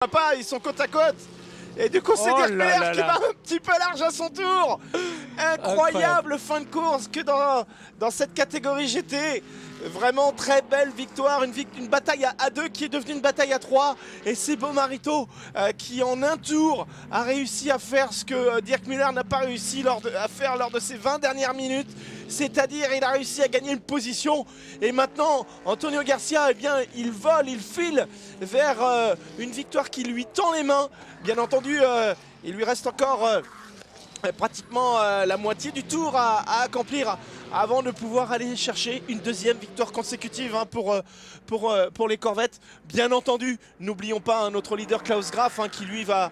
Pas, ils sont côte à côte. Et du coup, c'est Dirk Miller qui va un petit peu large à son tour. Incroyable fin de course que dans cette catégorie GT. Vraiment très belle victoire, une bataille à 2 qui est devenue une bataille à 3. Et c'est Bomarito qui en un tour a réussi à faire ce que Dirk Miller n'a pas réussi à faire lors de ses 20 dernières minutes. C'est-à-dire il a réussi à gagner une position. Et maintenant, Antonio Garcia, eh bien, il vole, il file vers une victoire qui lui tend les mains. Bien entendu, il lui reste encore pratiquement la moitié du tour à accomplir avant de pouvoir aller chercher une deuxième victoire consécutive pour les Corvettes. Bien entendu, n'oublions pas notre leader Klaus Graf qui lui va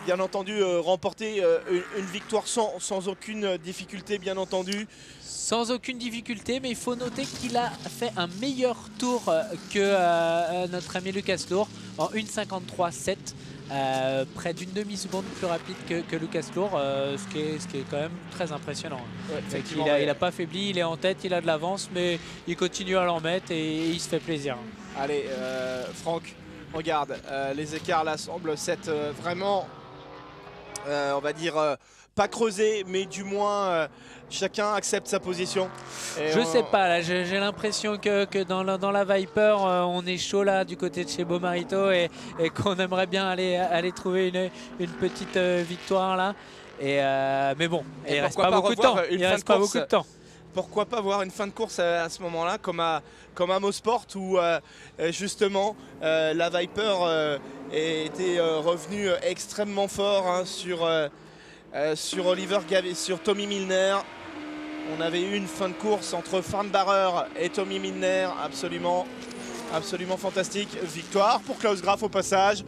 bien entendu remporter une victoire sans aucune difficulté, bien entendu. Sans aucune difficulté, mais il faut noter qu'il a fait un meilleur tour que notre ami Lucas Lohr en 1,53,7. Près d'une demi-seconde plus rapide que Lucas Lohr, ce qui est quand même très impressionnant. Ouais, il n'a pas faibli, il est en tête, il a de l'avance, mais il continue à l'en mettre et il se fait plaisir. Allez, Franck, regarde, les écarts là semblent s'être vraiment, on va dire, pas creusés, mais du moins chacun accepte sa position. Et je sais pas, là j'ai l'impression que dans la Viper on est chaud là du côté de chez Bomarito et qu'on aimerait bien aller trouver une petite victoire là. Mais bon, il reste pas beaucoup de temps. Il reste pas beaucoup de temps. Pourquoi pas voir une fin de course à ce moment-là, comme à Mosport, où justement la Viper était revenue extrêmement fort sur Oliver Gaviria, sur Tommy Milner. On avait eu une fin de course entre Farnbarer et Tommy Milner absolument fantastique. Victoire pour Klaus Graf au passage.